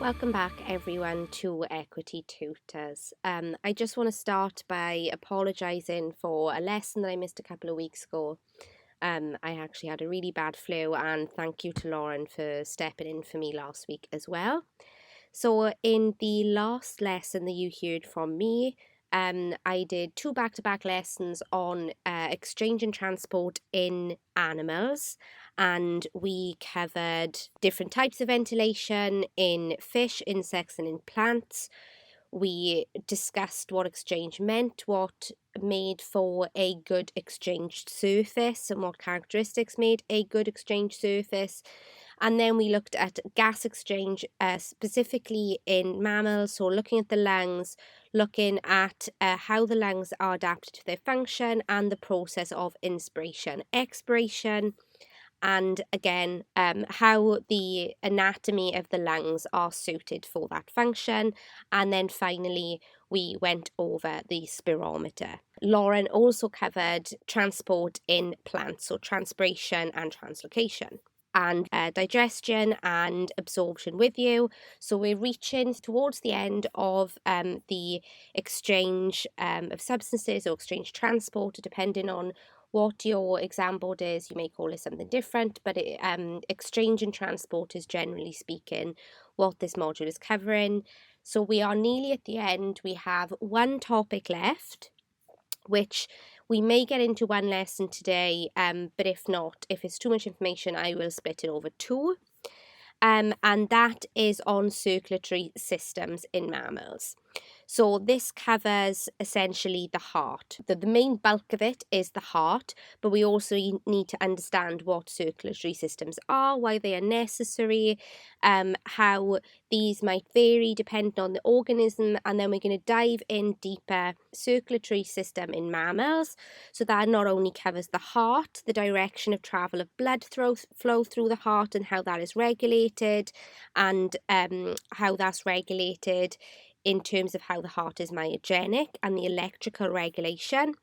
Welcome back everyone to Equity Tutors. I just want to start by apologising for a lesson that I missed a couple of weeks ago. I actually had a really bad flu, and thank you to Lauren for stepping in for me last week as well. So in the last lesson that you heard from me, I did 2 back-to-back lessons on exchange and transport in animals, and we covered different types of ventilation in fish, insects, and in plants. We discussed what exchange meant, what made for a good exchanged surface, and what characteristics made a good exchange surface. And then we looked at gas exchange specifically in mammals, so looking at the lungs, looking at how the lungs are adapted to their function and the process of inspiration, expiration, and again, how the anatomy of the lungs are suited for that function. And then finally, we went over the spirometer. Lauren also covered transport in plants, so transpiration and translocation, and digestion and absorption with you. So we're reaching towards the end of the exchange of substances or exchange transport, depending on what your exam board is. You may call it something different, but exchange and transport is, generally speaking, what this module is covering. So we are nearly at the end. We have one topic left, which we may get into one lesson today, but if not, if it's too much information, I will split it over two. And that is on circulatory systems in mammals. So this covers essentially the heart. The main bulk of it is the heart, but we also need to understand what circulatory systems are, why they are necessary, how these might vary depending on the organism, and then we're going to dive in deeper. Circulatory system in mammals, so that not only covers the heart, the direction of travel of blood flow through the heart and how that is regulated, and how that's regulated in terms of how the heart is myogenic and the electrical regulation,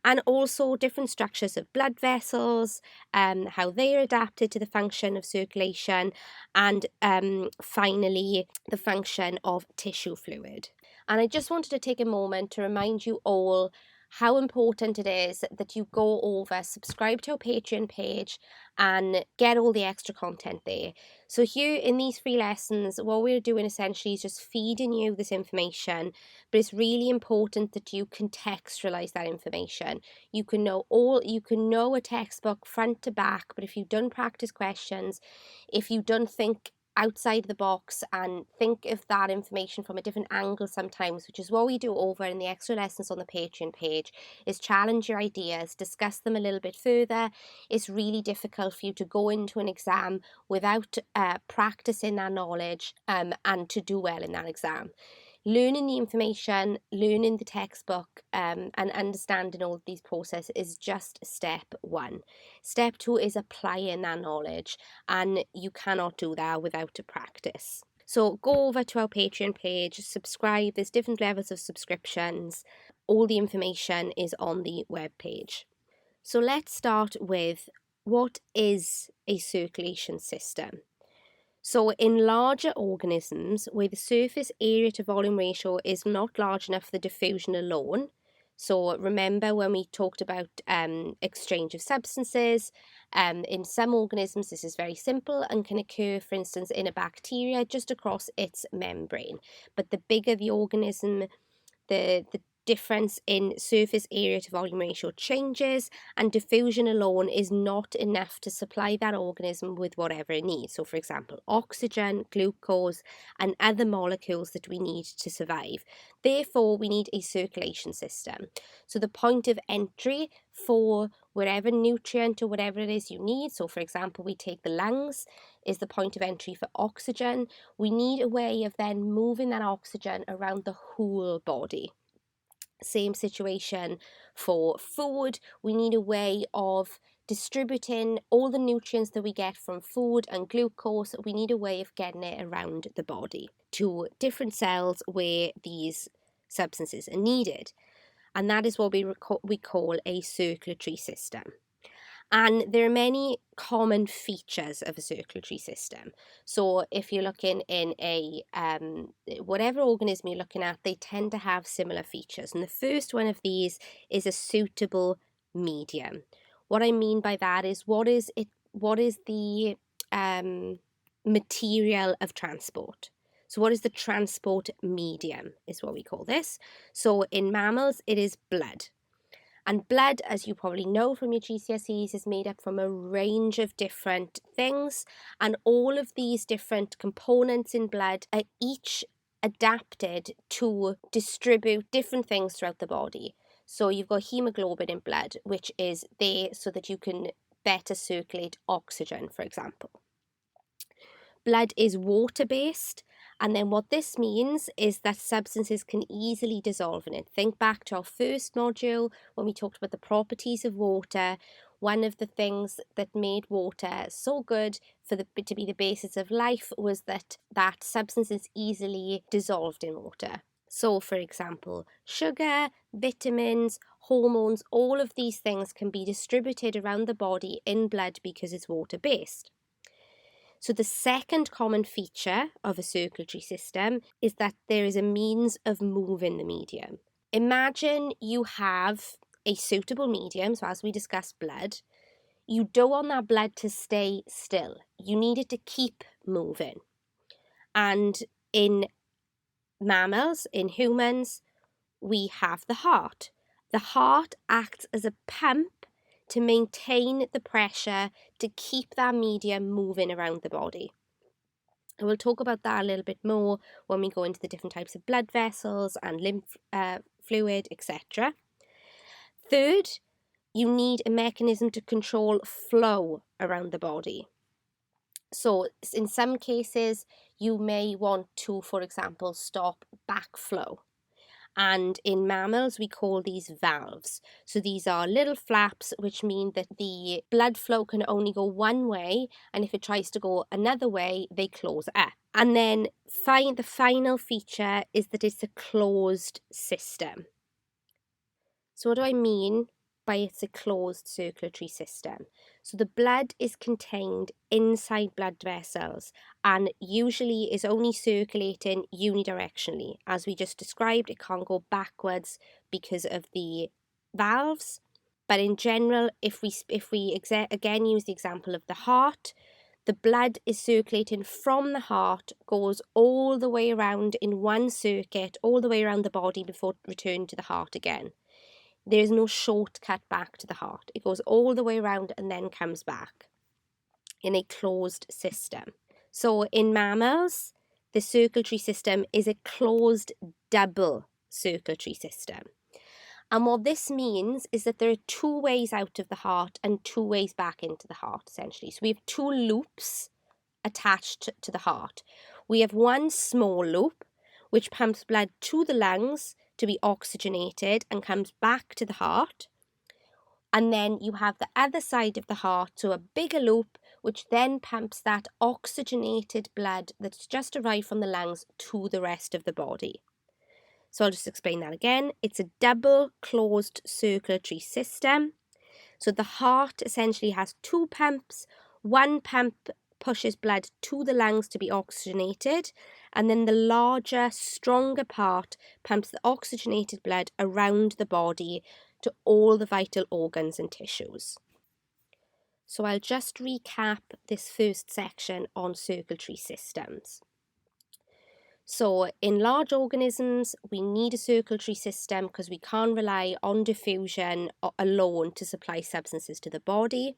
and also different structures of blood vessels, how they are adapted to the function of circulation, and finally the function of tissue fluid. And I just wanted to take a moment to remind you all how important it is that you go over, subscribe to our Patreon page, and get all the extra content there. So here in these free lessons, what we're doing essentially is just feeding you this information, but it's really important that you contextualize that information. You can know a textbook front to back, but if you don't practice questions, if you don't think outside the box and think of that information from a different angle sometimes, which is what we do over in the extra lessons on the Patreon page, is challenge your ideas, discuss them a little bit further. It's really difficult for you to go into an exam without practicing that knowledge and to do well in that exam. Learning the information, learning the textbook, and understanding all of these processes is just step one. Step two is applying that knowledge, and you cannot do that without a practice. So go over to our Patreon page, subscribe. There's different levels of subscriptions. All the information is on the webpage. So let's start with, what is a circulation system? So in larger organisms where the surface area to volume ratio is not large enough for the diffusion alone, so remember when we talked about exchange of substances, in some organisms this is very simple and can occur, for instance, in a bacteria just across its membrane. But the bigger the organism, the difference in surface area to volume ratio changes, and diffusion alone is not enough to supply that organism with whatever it needs. So for example, oxygen, glucose, and other molecules that we need to survive. Therefore, we need a circulation system. So the point of entry for whatever nutrient or whatever it is you need, so for example, we take the lungs, is the point of entry for oxygen. We need a way of then moving that oxygen around the whole body. Same situation for food. We need a way of distributing all the nutrients that we get from food and glucose. We need a way of getting it around the body to different cells where these substances are needed. And that is what we call a circulatory system. And there are many common features of a circulatory system. So if you're looking in a, whatever organism you're looking at, they tend to have similar features. And the first one of these is a suitable medium. What I mean by that is what is the material of transport? So what is the transport medium is what we call this. So in mammals, it is blood. And blood, as you probably know from your GCSEs, is made up from a range of different things. And all of these different components in blood are each adapted to distribute different things throughout the body. So you've got hemoglobin in blood, which is there so that you can better circulate oxygen, for example. Blood is water-based, and then what this means is that substances can easily dissolve in it. Think back to our first module when we talked about the properties of water. One of the things that made water so good to be the basis of life was that substances easily dissolved in water. So, for example, sugar, vitamins, hormones, all of these things can be distributed around the body in blood because it's water-based. So the second common feature of a circulatory system is that there is a means of moving the medium. Imagine you have a suitable medium, so as we discussed blood, you don't want that blood to stay still. You need it to keep moving. And in mammals, in humans, we have the heart. The heart acts as a pump to maintain the pressure to keep that medium moving around the body. And we'll talk about that a little bit more when we go into the different types of blood vessels and lymph fluid, etc. Third, you need a mechanism to control flow around the body. So in some cases, you may want to, for example, stop backflow. And in mammals, we call these valves. So these are little flaps, which mean that the blood flow can only go one way, and if it tries to go another way, they close up. And then the final feature is that it's a closed system. So what do I mean by it's a closed circulatory system? So the blood is contained inside blood vessels and usually is only circulating unidirectionally. As we just described, it can't go backwards because of the valves. But in general, if we again use the example of the heart, the blood is circulating from the heart, goes all the way around in one circuit, all the way around the body before returning to the heart again. There is no shortcut back to the heart. It goes all the way around and then comes back in a closed system. So in mammals, the circulatory system is a closed double circulatory system. And what this means is that there are two ways out of the heart and two ways back into the heart, essentially. So we have two loops attached to the heart. We have one small loop, which pumps blood to the lungs to be oxygenated and comes back to the heart. And then you have the other side of the heart, so a bigger loop, which then pumps that oxygenated blood that's just arrived from the lungs to the rest of the body. So I'll just explain that again. It's a double closed circulatory system. So the heart essentially has two pumps. One pump pushes blood to the lungs to be oxygenated, and then the larger, stronger part pumps the oxygenated blood around the body to all the vital organs and tissues. So I'll just recap this first section on circulatory systems. So in large organisms, we need a circulatory system because we can't rely on diffusion alone to supply substances to the body.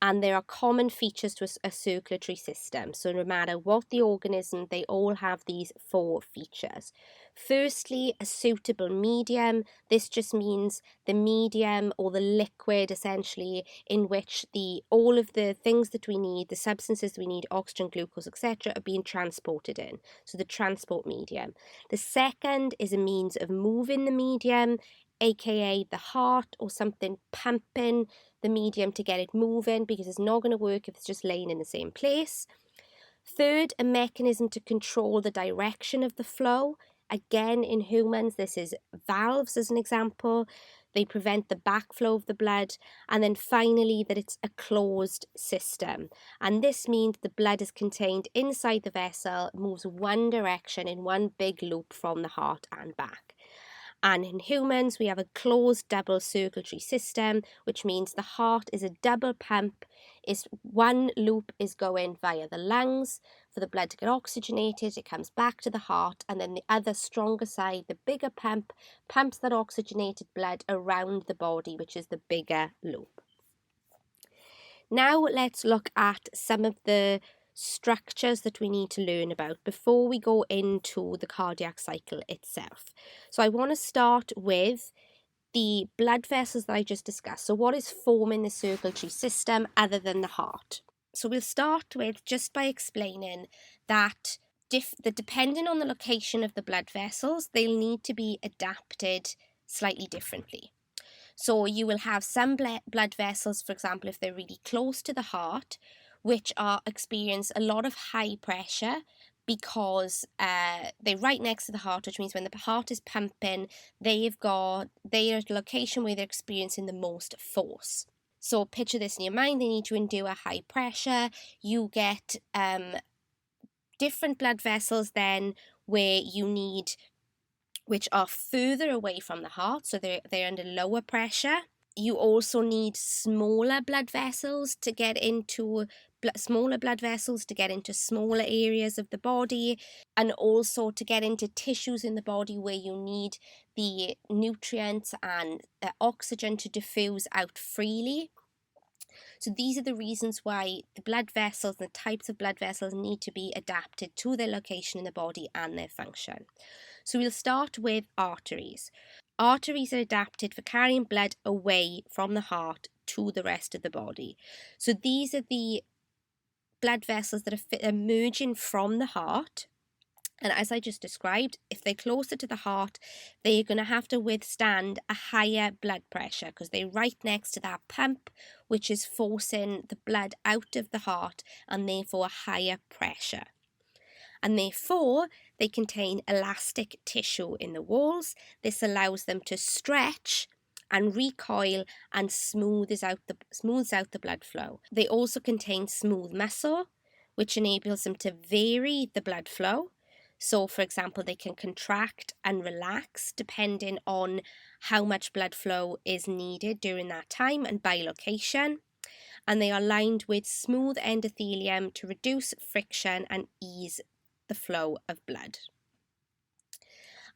And there are common features to a circulatory system. So no matter what the organism, they all have these four features. Firstly, a suitable medium. This just means the medium or the liquid, essentially, in which all of the things that we need, the substances we need, oxygen, glucose, etc., are being transported in. So the transport medium. The second is a means of moving the medium, aka the heart or something pumping the medium to get it moving, because it's not going to work if it's just laying in the same place. Third, a mechanism to control the direction of the flow. Again, in humans, this is valves as an example. they prevent the backflow of the blood, and then finally that it's a closed system. And this means the blood is contained inside the vessel, moves one direction in one big loop from the heart and back. And in humans, we have a closed double circulatory system, which means the heart is a double pump. Is one loop is going via the lungs for the blood to get oxygenated, it comes back to the heart, and then the other stronger side, the bigger pump, pumps that oxygenated blood around the body, which is the bigger loop. Now let's look at some of the structures that we need to learn about before we go into the cardiac cycle itself. So I want to start with the blood vessels that I just discussed. So what is forming the circulatory system other than the heart? So we'll start with just by explaining that depending on the location of the blood vessels, they'll need to be adapted slightly differently. So you will have some blood vessels, for example, if they're really close to the heart, which experience a lot of high pressure because they're right next to the heart, which means when the heart is pumping, they are at a location where they're experiencing the most force. So picture this in your mind, they need to endure high pressure. You get different blood vessels then where you need, which are further away from the heart, so they're under lower pressure. You also need smaller blood vessels to get into smaller areas of the body, and also to get into tissues in the body where you need the nutrients and oxygen to diffuse out freely. So these are the reasons why the blood vessels, the types of blood vessels, need to be adapted to their location in the body and their function. So we'll start with arteries. Arteries are adapted for carrying blood away from the heart to the rest of the body. So these are the blood vessels that are emerging from the heart. And as I just described, if they're closer to the heart, they're going to have to withstand a higher blood pressure because they're right next to that pump, which is forcing the blood out of the heart and therefore a higher pressure. And therefore, they contain elastic tissue in the walls. This allows them to stretch and recoil and smooths out the blood flow. They also contain smooth muscle, which enables them to vary the blood flow. So, for example, they can contract and relax depending on how much blood flow is needed during that time and by location. And they are lined with smooth endothelium to reduce friction and ease the flow of blood.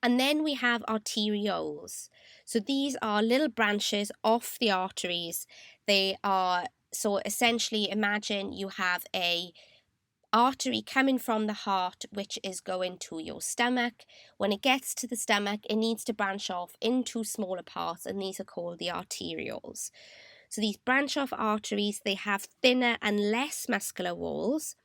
And then we have arterioles. So these are little branches off the arteries. So essentially imagine you have a artery coming from the heart, which is going to your stomach. When it gets to the stomach, it needs to branch off into smaller parts, and these are called the arterioles. So these branch off arteries, they have thinner and less muscular walls,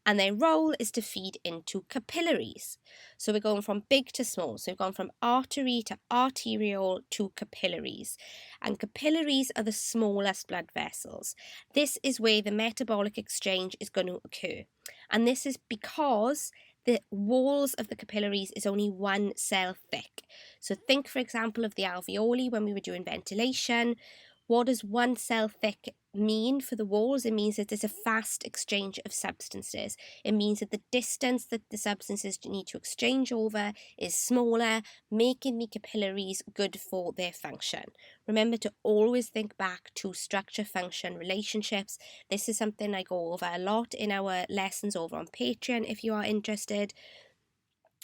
and their role is to feed into capillaries. So we're going from big to small. So we've gone from artery to arteriole to capillaries. And capillaries are the smallest blood vessels. This is where the metabolic exchange is going to occur. And this is because the walls of the capillaries is only one cell thick. So think, for example, of the alveoli when we were doing ventilation. What does one cell thick mean for the walls? It means that there's a fast exchange of substances. It means that the distance that the substances need to exchange over is smaller, making the capillaries good for their function. Remember to always think back to structure-function relationships. This is something I go over a lot in our lessons over on Patreon if you are interested.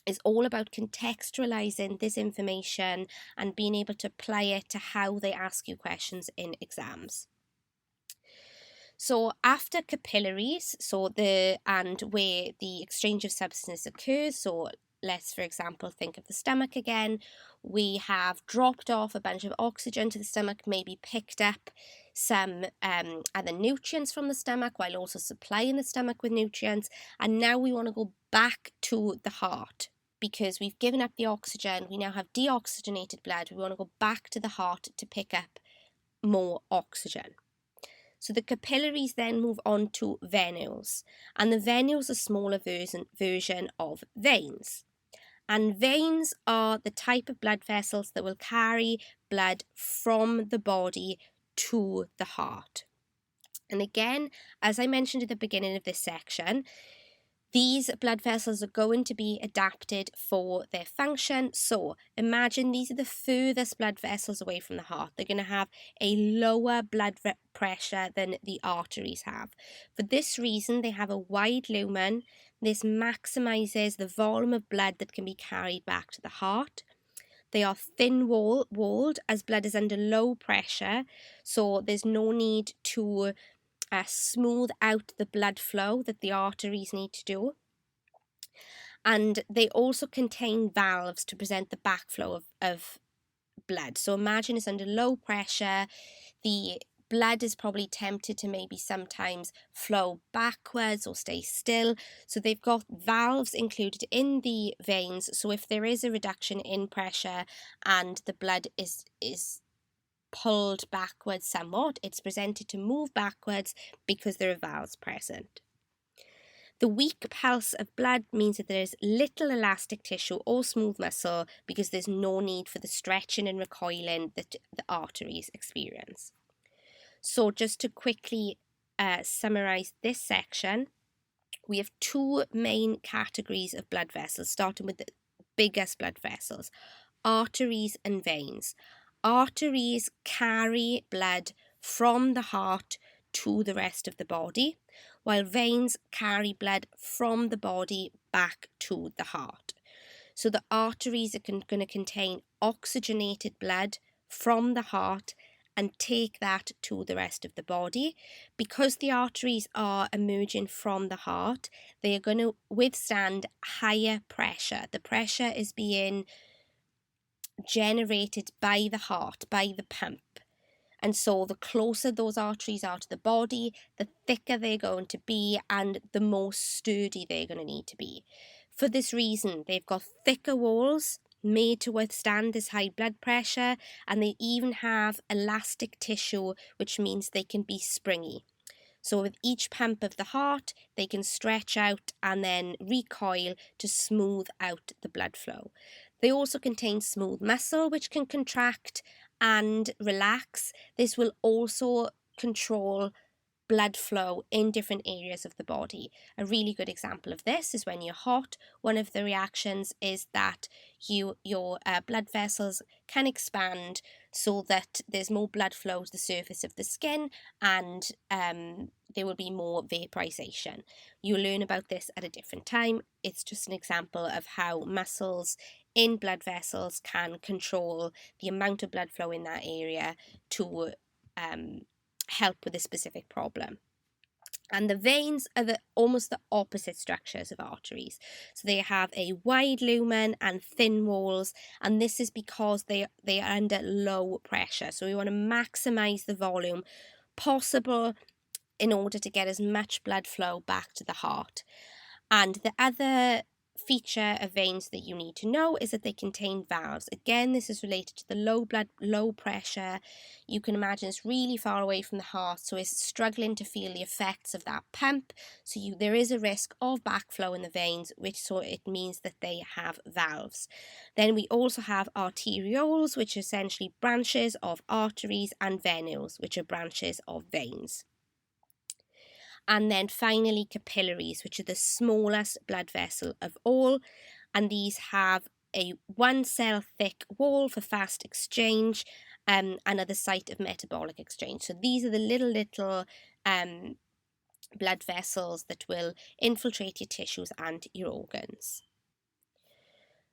It's all about contextualizing this information and being able to apply it to how they ask you questions in exams. So after capillaries, and where the exchange of substances occurs, so let's, for example, think of the stomach again. We have dropped off a bunch of oxygen to the stomach, maybe picked up some other nutrients from the stomach while also supplying the stomach with nutrients. And now we want to go back to the heart because we've given up the oxygen. We now have deoxygenated blood. We want to go back to the heart to pick up more oxygen. So the capillaries then move on to venules, and the venules are a smaller version of veins. And veins are the type of blood vessels that will carry blood from the body to the heart. And again, as I mentioned at the beginning of this section, these blood vessels are going to be adapted for their function. So imagine these are the furthest blood vessels away from the heart. They're going to have a lower blood pressure than the arteries have. For this reason, they have a wide lumen. This maximizes the volume of blood that can be carried back to the heart. They are thin-walled as blood is under low pressure, so there's no need to smooth out the blood flow that the arteries need to do. And they also contain valves to prevent the backflow of blood. So imagine it's under low pressure, the blood is probably tempted to maybe sometimes flow backwards or stay still. So they've got valves included in the veins. So if there is a reduction in pressure and the blood is pulled backwards somewhat, it's presented to move backwards because there are valves present. The weak pulse of blood means that there is little elastic tissue or smooth muscle because there's no need for the stretching and recoiling that the arteries experience. So just to quickly summarize this section, we have two main categories of blood vessels, starting with the biggest blood vessels, arteries and veins. Arteries carry blood from the heart to the rest of the body, while veins carry blood from the body back to the heart. So the arteries are going to contain oxygenated blood from the heart and take that to the rest of the body. Because the arteries are emerging from the heart, they are going to withstand higher pressure. The pressure is being generated by the heart, by the pump. And so the closer those arteries are to the body, the thicker they're going to be and the more sturdy they're going to need to be. For this reason, they've got thicker walls made to withstand this high blood pressure, and they even have elastic tissue, which means they can be springy. So with each pump of the heart, they can stretch out and then recoil to smooth out the blood flow. They also contain smooth muscle, which can contract and relax. This will also control blood flow in different areas of the body. A really good example of this is when you're hot. One of the reactions is that your blood vessels can expand so that there's more blood flow to the surface of the skin, and there will be more vaporization. You'll learn about this at a different time. It's just an example of how muscles in blood vessels can control the amount of blood flow in that area to help with a specific problem. And the veins are almost the opposite structures of arteries. So they have a wide lumen and thin walls, and this is because they are under low pressure. So we want to maximize the volume possible in order to get as much blood flow back to the heart. And the other feature of veins that you need to know is that they contain valves. Again, this is related to the low pressure. You can imagine it's really far away from the heart, so it's struggling to feel the effects of that pump. So there is a risk of backflow in the veins, so it means that they have valves. Then we also have arterioles, which are essentially branches of arteries, and venules, which are branches of veins. And then finally capillaries, which are the smallest blood vessel of all, and these have a 1 cell thick wall for fast exchange and are the site of metabolic exchange. So these are the little blood vessels that will infiltrate your tissues and your organs.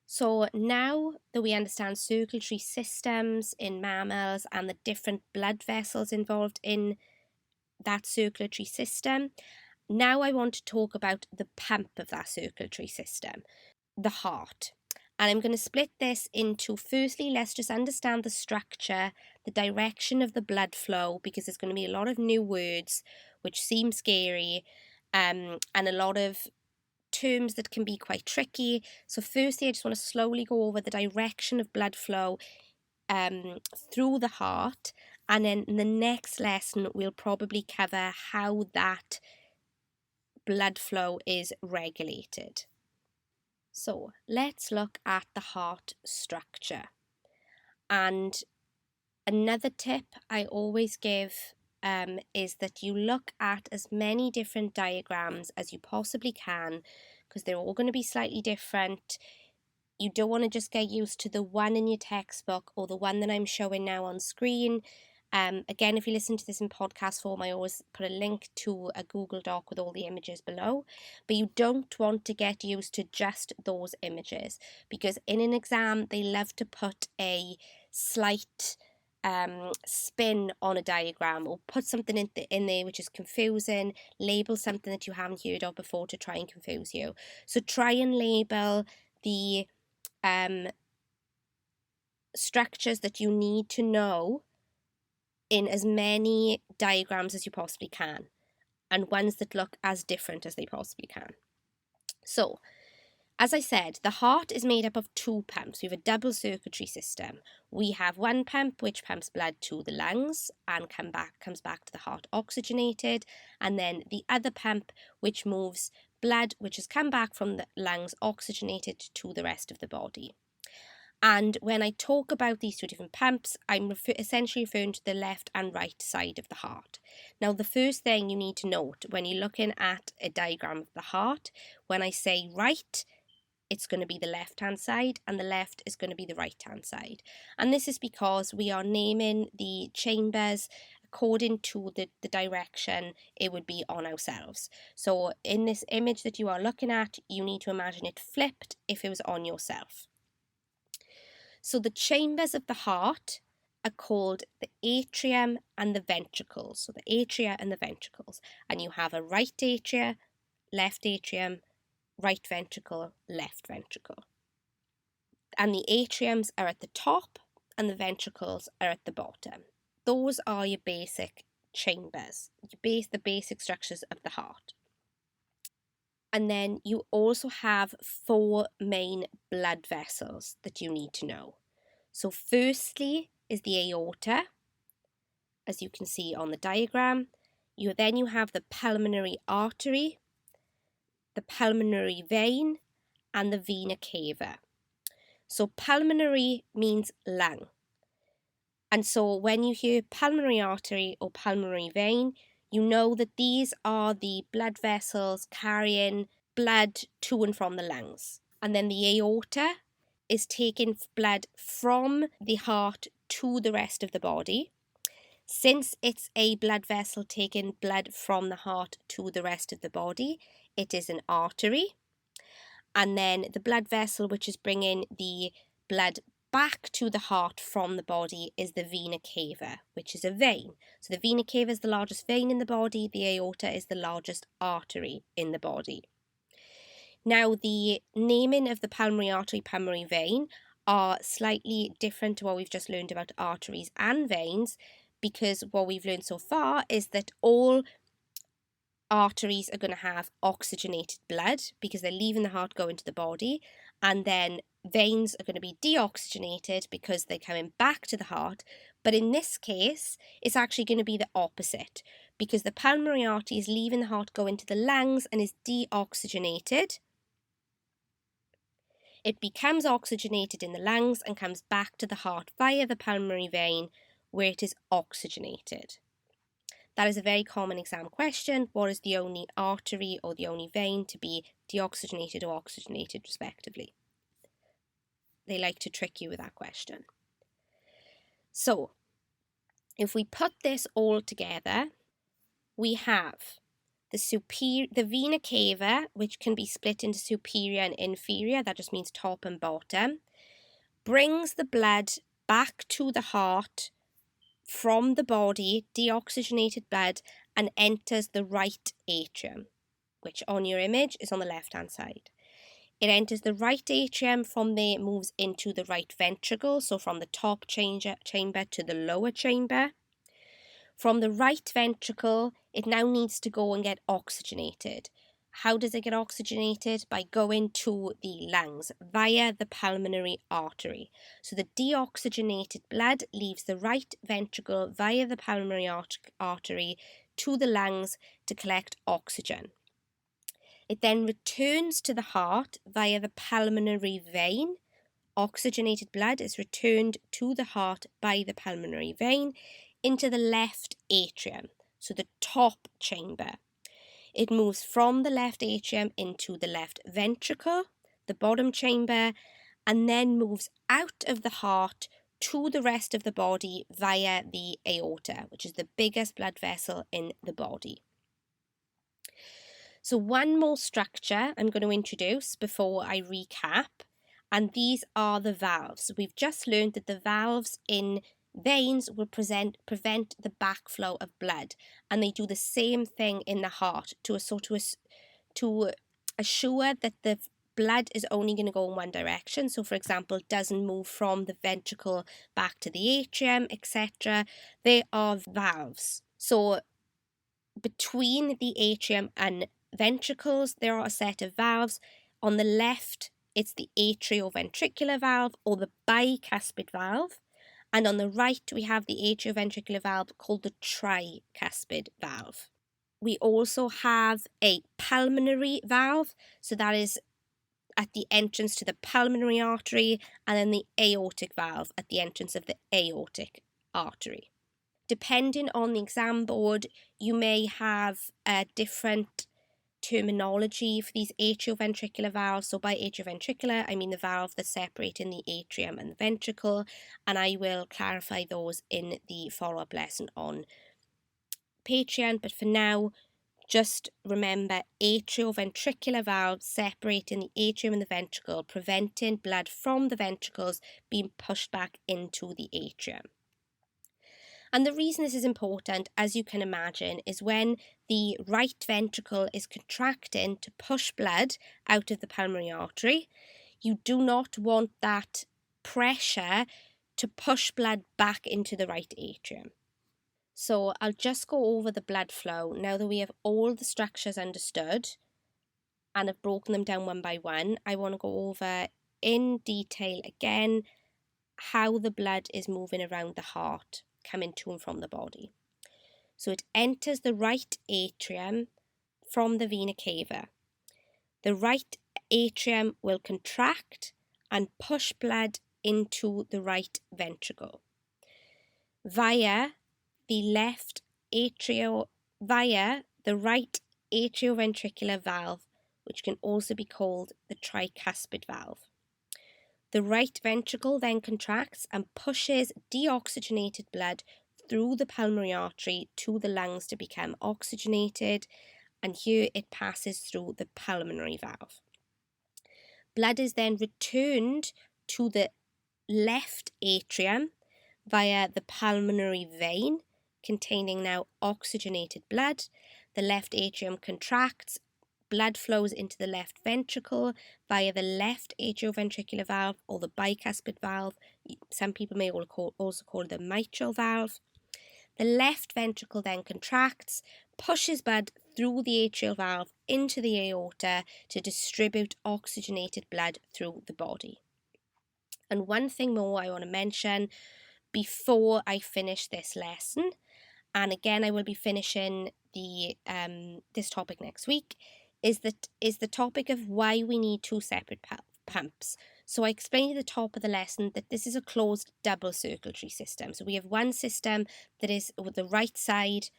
So now that we understand circulatory systems in mammals and the different blood vessels involved in that circulatory system, now I want to talk about the pump of that circulatory system, the heart. And I'm going to split this into, firstly, let's just understand the structure, the direction of the blood flow, because there's going to be a lot of new words which seem scary, and a lot of terms that can be quite tricky. So firstly, I just want to slowly go over the direction of blood flow through the heart, and then in the next lesson we'll probably cover how that blood flow is regulated. So let's look at the heart structure. And another tip I always give is that you look at as many different diagrams as you possibly can, because they're all going to be slightly different. You don't want to just get used to the one in your textbook or the one that I'm showing now on screen. Again, if you listen to this in podcast form, I always put a link to a Google Doc with all the images below. But you don't want to get used to just those images, because in an exam, they love to put a slight spin on a diagram, or put something in there which is confusing, label something that you haven't heard of before to try and confuse you. So try and label the structures that you need to know in as many diagrams as you possibly can, and ones that look as different as they possibly can. So, as I said, the heart is made up of two pumps. We have a double circulatory system. We have one pump which pumps blood to the lungs and comes back to the heart oxygenated, and then the other pump which moves blood which has come back from the lungs oxygenated to the rest of the body. And when I talk about these two different pumps, I'm essentially referring to the left and right side of the heart. Now, the first thing you need to note when you're looking at a diagram of the heart, when I say right, it's going to be the left-hand side, and the left is going to be the right-hand side. And this is because we are naming the chambers according to the direction it would be on ourselves. So in this image that you are looking at, you need to imagine it flipped if it was on yourself. So the chambers of the heart are called the atrium and the ventricles. So the atria and the ventricles. And you have a right atria, left atrium, right ventricle, left ventricle. And the atriums are at the top and the ventricles are at the bottom. Those are your basic chambers, the basic structures of the heart. And then you also have 4 main blood vessels that you need to know. So firstly is the aorta, as you can see on the diagram. Then you have the pulmonary artery, the pulmonary vein, and the vena cava. So pulmonary means lung. And so when you hear pulmonary artery or pulmonary vein, you know that these are the blood vessels carrying blood to and from the lungs. And then the aorta is taking blood from the heart to the rest of the body. Since it's a blood vessel taking blood from the heart to the rest of the body, it is an artery. And then the blood vessel which is bringing the blood back to the heart from the body is the vena cava, which is a vein. So the vena cava is the largest vein in the body, the aorta is the largest artery in the body. Now, the naming of the pulmonary artery, pulmonary vein are slightly different to what we've just learned about arteries and veins, because what we've learned so far is that all arteries are going to have oxygenated blood because they're leaving the heart going to the body, and then veins are going to be deoxygenated because they're coming back to the heart. But in this case, it's actually going to be the opposite, because the pulmonary artery is leaving the heart going to the lungs and is deoxygenated. It becomes oxygenated in the lungs and comes back to the heart via the pulmonary vein, where it is oxygenated. That is a very common exam question. What is the only artery or the only vein to be deoxygenated or oxygenated, respectively? They like to trick you with that question. So, if we put this all together, we have the vena cava, which can be split into superior and inferior, that just means top and bottom, brings the blood back to the heart from the body, deoxygenated blood, and enters the right atrium, which on your image is on the left-hand side. It enters the right atrium, from there moves into the right ventricle, so from the top chamber to the lower chamber. From the right ventricle, it now needs to go and get oxygenated. How does it get oxygenated? By going to the lungs via the pulmonary artery. So the deoxygenated blood leaves the right ventricle via the pulmonary artery to the lungs to collect oxygen. It then returns to the heart via the pulmonary vein. Oxygenated blood is returned to the heart by the pulmonary vein into the left atrium, so the top chamber. It moves from the left atrium into the left ventricle, the bottom chamber, and then moves out of the heart to the rest of the body via the aorta, which is the biggest blood vessel in the body. So one more structure I'm going to introduce before I recap, and these are the valves. We've just learned that the valves in veins will prevent the backflow of blood, and they do the same thing in the heart to assure that the blood is only going to go in one direction. So, for example, it doesn't move from the ventricle back to the atrium, etc. They are valves. So, between the atrium and ventricles, there are a set of valves. On the left, it's the atrioventricular valve or the bicuspid valve. And on the right, we have the atrioventricular valve called the tricuspid valve. We also have a pulmonary valve, so that is at the entrance to the pulmonary artery, and then the aortic valve at the entrance of the aortic artery. Depending on the exam board, you may have a different terminology for these atrioventricular valves. So by atrioventricular, I mean the valve that's separating the atrium and the ventricle, and I will clarify those in the follow-up lesson on Patreon. But for now, just remember atrioventricular valves separating the atrium and the ventricle, preventing blood from the ventricles being pushed back into the atrium. And the reason this is important, as you can imagine, is when the right ventricle is contracting to push blood out of the pulmonary artery, you do not want that pressure to push blood back into the right atrium. So I'll just go over the blood flow now that we have all the structures understood and have broken them down one by one. I want to go over in detail again how the blood is moving around the heart, coming to and from the body. So it enters the right atrium from the vena cava. The right atrium will contract and push blood into the right ventricle via the right atrioventricular valve, which can also be called the tricuspid valve. The right ventricle then contracts and pushes deoxygenated blood through the pulmonary artery to the lungs to become oxygenated, and here it passes through the pulmonary valve. Blood is then returned to the left atrium via the pulmonary vein, containing now oxygenated blood. The left atrium contracts, blood flows into the left ventricle via the left atrioventricular valve or the bicuspid valve. Some people may also call it the mitral valve. The left ventricle then contracts, pushes blood through the atrial valve into the aorta to distribute oxygenated blood through the body. And one thing more I want to mention before I finish this lesson, and again I will be finishing this topic next week, is the topic of why we need two separate pumps. So I explained at the top of the lesson that this is a closed double circulatory system. So we have one system that is with the right side,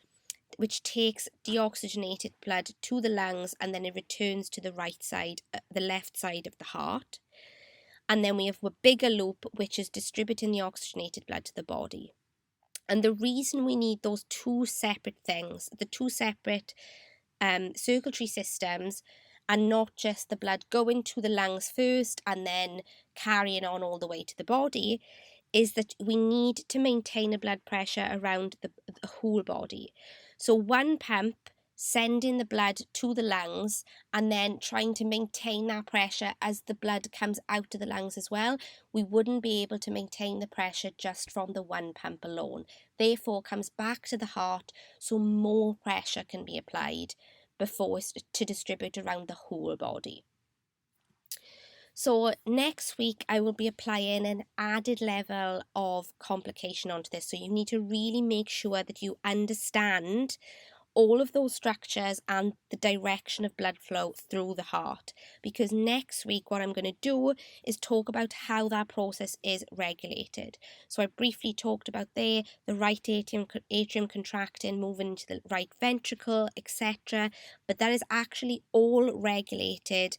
which takes deoxygenated blood to the lungs, and then it returns to the right side, the left side of the heart. And then we have a bigger loop, which is distributing the oxygenated blood to the body. And the reason we need those two separate things, the two separate circulatory systems, and not just the blood going to the lungs first and then carrying on all the way to the body, is that we need to maintain a blood pressure around the whole body. So one pump sending the blood to the lungs and then trying to maintain that pressure as the blood comes out of the lungs as well, we wouldn't be able to maintain the pressure just from the one pump alone. Therefore, it comes back to the heart so more pressure can be applied before it's to distribute around the whole body. So next week I will be applying an added level of complication onto this. So you need to really make sure that you understand all of those structures and the direction of blood flow through the heart, because next week what I'm going to do is talk about how that process is regulated. So I briefly talked about the right atrium contracting, moving into the right ventricle, etc. But that is actually all regulated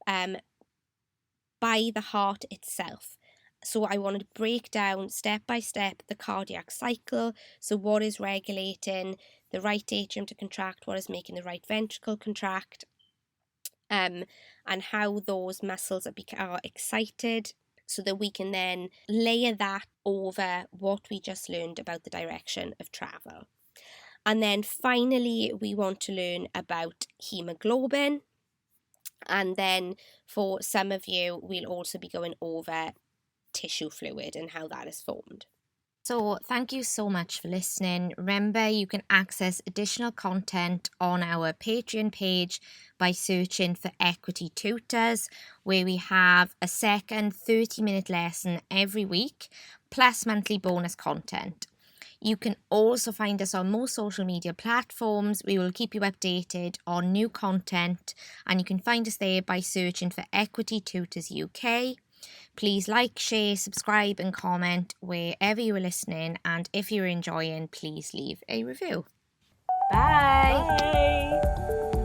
by the heart itself. So I wanted to break down step by step the cardiac cycle. So what is regulating the right atrium to contract, what is making the right ventricle contract, and how those muscles are excited, so that we can then layer that over what we just learned about the direction of travel. And then finally, we want to learn about hemoglobin. And then for some of you, we'll also be going over tissue fluid and how that is formed. So thank you so much for listening. Remember, you can access additional content on our Patreon page by searching for Equity Tutors, where we have a second 30-minute lesson every week, plus monthly bonus content. You can also find us on most social media platforms. We will keep you updated on new content, and you can find us there by searching for Equity Tutors UK. Please like, share, subscribe and comment wherever you are listening, and if you're enjoying, please leave a review. Bye! Bye!